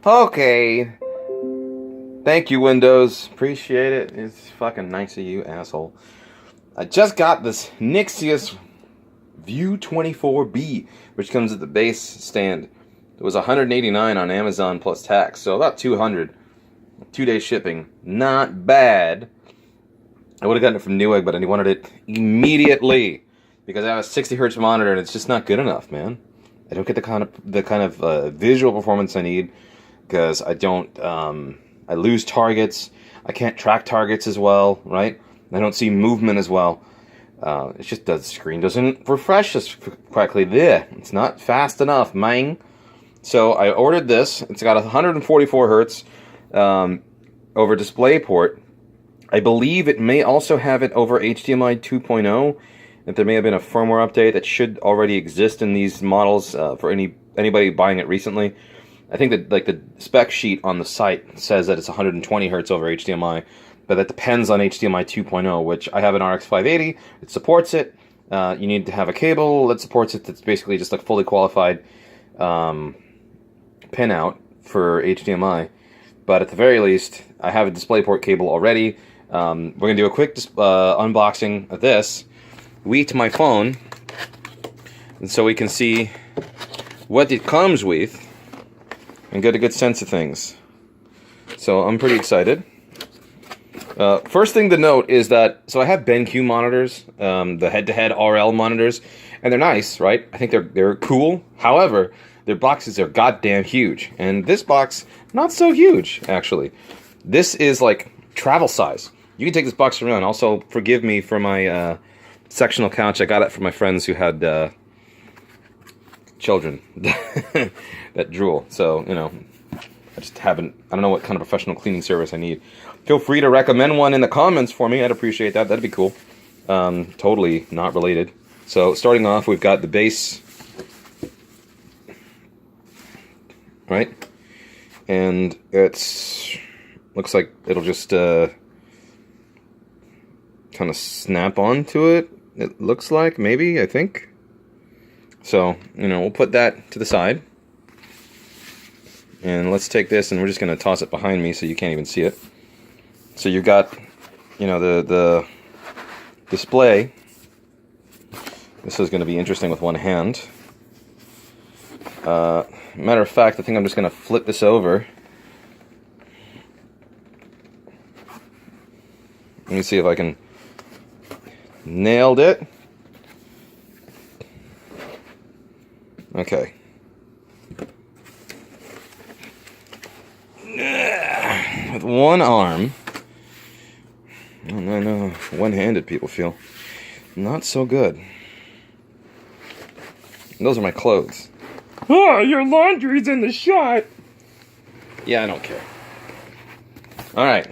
Okay. Thank you, Windows. Appreciate it. It's fucking nice of you, asshole. I just got this Nixeus VUE24B, which comes with the base stand. It was $189 on Amazon plus tax, so about $200. 2-day shipping. Not bad. I would have gotten it from Newegg, but I wanted it immediately because I have a 60 hertz monitor and it's just not good enough, man. I don't get the kind of visual performance I need because I don't. I lose targets. I can't track targets as well, right? I don't see movement as well. It's just the screen doesn't refresh as correctly. There, it's not fast enough, man. So I ordered this. It's got 144 hertz over DisplayPort. I believe it may also have it over HDMI 2.0. That there may have been a firmware update that should already exist in these models for anybody buying it recently. I think that the spec sheet on the site says that it's 120 hertz over HDMI, but that depends on HDMI 2.0, which I have an RX 580. It supports it. You need to have a cable that supports it. That's basically just like fully qualified pinout for HDMI. But at the very least, I have a DisplayPort cable already. We're going to do a quick unboxing of this. To my phone, and so we can see what it comes with and get a good sense of things. So I'm pretty excited. First thing to note is that, so I have BenQ monitors, the head-to-head RL monitors, and they're nice, right? I think they're cool. However, their boxes are goddamn huge, and this box, not so huge, actually. This is like travel size. You can take this box around. Also, forgive me for my sectional couch. I got it from my friends who had children that drool. So, you know, I don't know what kind of professional cleaning service I need. Feel free to recommend one in the comments for me. I'd appreciate that. That'd be cool. Totally not related. So, starting off, we've got the base, right? And looks like it'll just kind of snap onto it. It looks like, maybe, I think. So, you know, we'll put that to the side. And let's take this, and we're just going to toss it behind me so you can't even see it. So you've got, you know, the display. This is going to be interesting with one hand. Matter of fact, I think I'm just going to flip this over. Let me see if I can... Nailed it. Okay. With one arm. Oh, no. One-handed people feel not so good. And those are my clothes. Oh, your laundry's in the shot. Yeah, I don't care. Alright.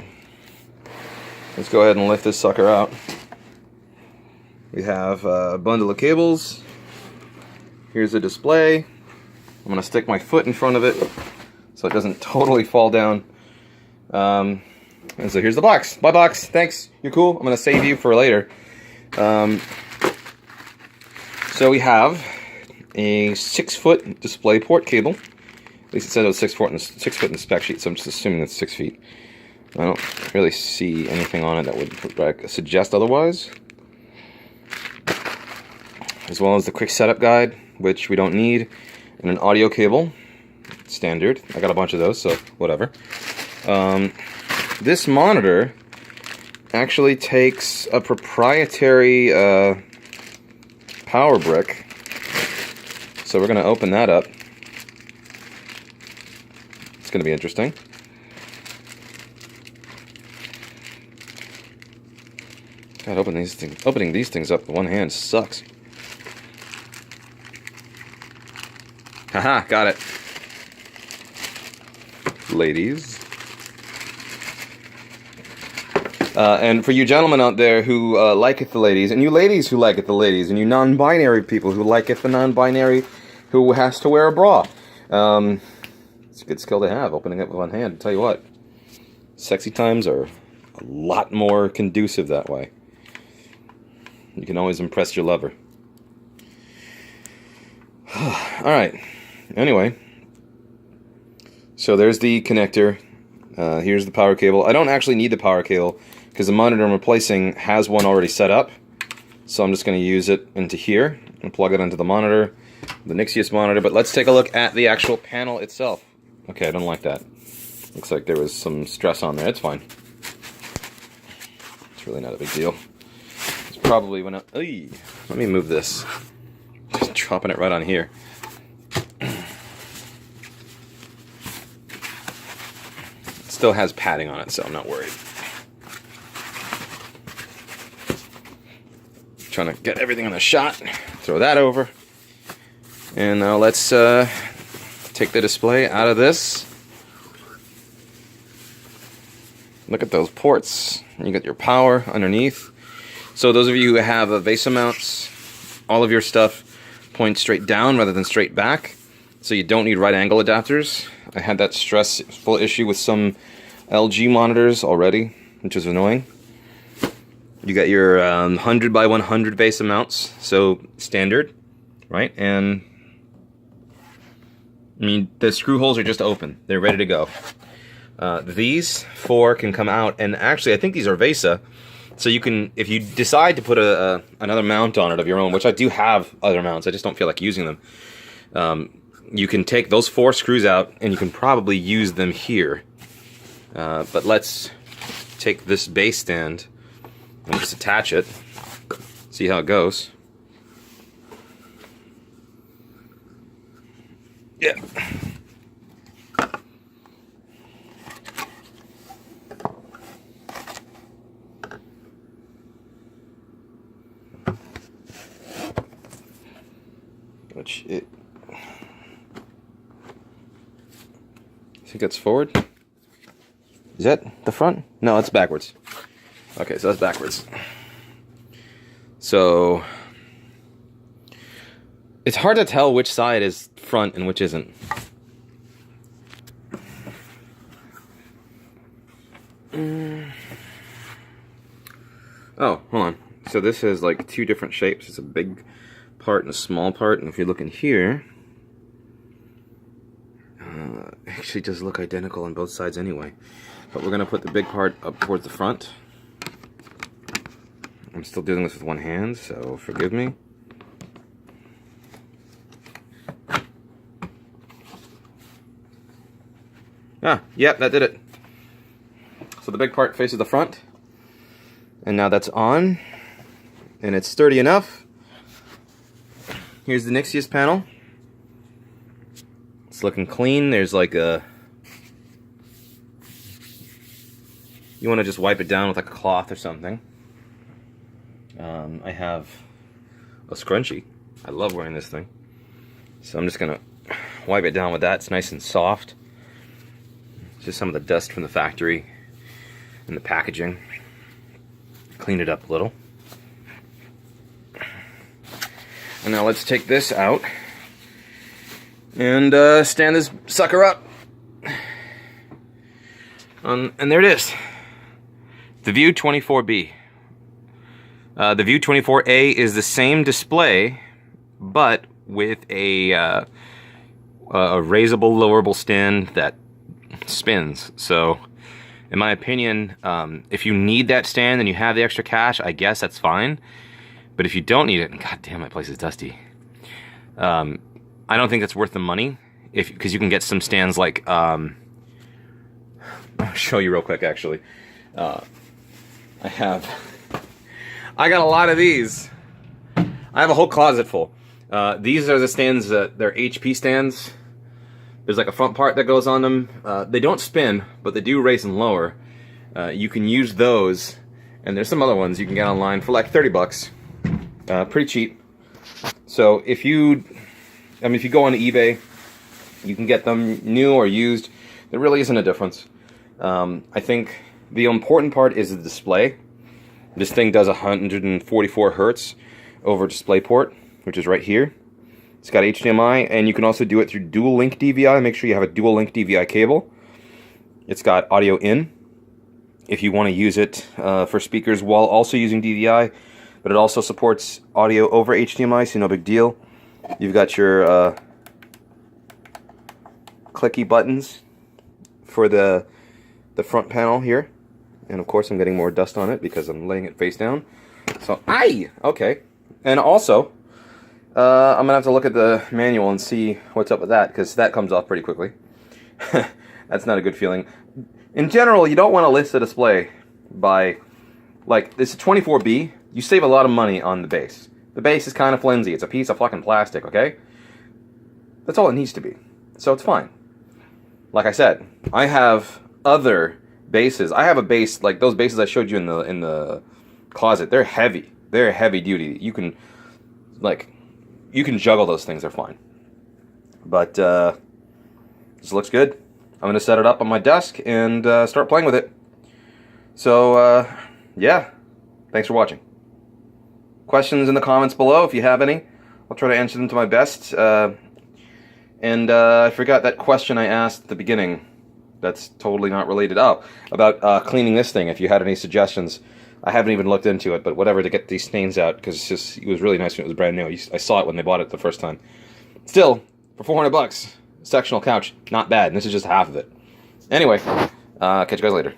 Let's go ahead and lift this sucker out. We have a bundle of cables. Here's a display. I'm going to stick my foot in front of it so it doesn't totally fall down. And so here's the box. Bye, box. Thanks. You're cool. I'm going to save you for later. So we have a 6-foot DisplayPort cable. At least it said it was 6 foot in the spec sheet, so I'm just assuming it's 6 feet. I don't really see anything on it that would suggest otherwise. As well as the quick setup guide, which we don't need, and an audio cable, standard. I got a bunch of those, so whatever. This monitor actually takes a proprietary power brick, so we're going to open that up. It's going to be interesting. God, opening these things up with one hand sucks. Haha, got it. Ladies. And for you gentlemen out there who liketh the ladies, and you ladies who liketh the ladies, and you non-binary people who liketh the non-binary who has to wear a bra. It's a good skill to have, opening it with one hand. I'll tell you what, sexy times are a lot more conducive that way. You can always impress your lover. Alright. Anyway. So there's the connector. Here's the power cable. I don't actually need the power cable because the monitor I'm replacing has one already set up. So I'm just going to use it into here and plug it into the monitor, the Nixeus monitor. But let's take a look at the actual panel itself. Okay, I don't like that. Looks like there was some stress on there. It's fine. It's really not a big deal. It's probably when I... Oy, let me move this. Just dropping it right on here. Still has padding on it, so I'm not worried. Trying to get everything on the shot. Throw that over. And now let's take the display out of this. Look at those ports. You got your power underneath. So those of you who have VESA mounts, all of your stuff points straight down rather than straight back. So you don't need right angle adapters. I had that stressful issue with some LG monitors already, which is annoying. You got your 100 by 100 VESA mounts, so standard, right? And I mean, the screw holes are just open. They're ready to go. These four can come out, and actually I think these are VESA, so you can, if you decide to put another mount on it of your own, which I do have other mounts, I just don't feel like using them, you can take those four screws out and you can probably use them here. But let's take this base stand and just attach it, see how it goes. Yeah. Which it... I think that's forward. Is that the front? No, it's backwards. Okay, so that's backwards. So it's hard to tell which side is front and which isn't. Oh, hold on. So this has like two different shapes. It's a big part and a small part, and if you look in here, actually does look identical on both sides anyway. But we're gonna put the big part up towards the front. I'm still doing this with one hand, so forgive me. Ah, yep, that did it. So the big part faces the front, and now that's on, and it's sturdy enough. Here's the Nixeus panel. It's looking clean. There's like a... You want to just wipe it down with like a cloth or something. I have a scrunchie. I love wearing this thing. So I'm just going to wipe it down with that. It's nice and soft. Just some of the dust from the factory and the packaging. Clean it up a little. And now let's take this out and stand this sucker up. And there it is. The VUE24B. The VUE24A is the same display, but with a raisable, lowerable stand that spins. So, in my opinion, if you need that stand and you have the extra cash, I guess that's fine. But if you don't need it, and god damn, my place is dusty. I don't think that's worth the money, because you can get some stands like. I'll show you real quick. Actually, I got a lot of these. I have a whole closet full. These are the stands that they're HP stands. There's like a front part that goes on them. They don't spin, but they do raise and lower. You can use those, and there's some other ones you can get online for like 30 bucks. Pretty cheap. So if you go on eBay, you can get them new or used. There really isn't a difference. I think the important part is the display. This thing does 144 hertz over DisplayPort, which is right here. It's got HDMI, and you can also do it through dual link DVI. Make sure you have a dual link DVI cable. It's got audio in, if you want to use it for speakers while also using DVI, but it also supports audio over HDMI, so no big deal. You've got your clicky buttons for the front panel here. And of course I'm getting more dust on it because I'm laying it face down. So, aye! Okay. And also, I'm going to have to look at the manual and see what's up with that, because that comes off pretty quickly. That's not a good feeling. In general, you don't want to list the display by, like, this is 24B. You save a lot of money on the base. The base is kind of flimsy. It's a piece of fucking plastic, okay? That's all it needs to be. So it's fine. Like I said, I have other bases. I have a base, like those bases I showed you in the closet. They're heavy. They're heavy duty. You can, like, you can juggle those things. They're fine. But this looks good. I'm going to set it up on my desk and start playing with it. So, yeah. Thanks for watching. Questions in the comments below if you have any. I'll try to answer them to my best. And I forgot that question I asked at the beginning. That's totally not related. Oh, about cleaning this thing, if you had any suggestions. I haven't even looked into it, but whatever, to get these stains out, because it was really nice when it was brand new. I saw it when they bought it the first time. Still, for $400, sectional couch, not bad, and this is just half of it. Anyway, catch you guys later.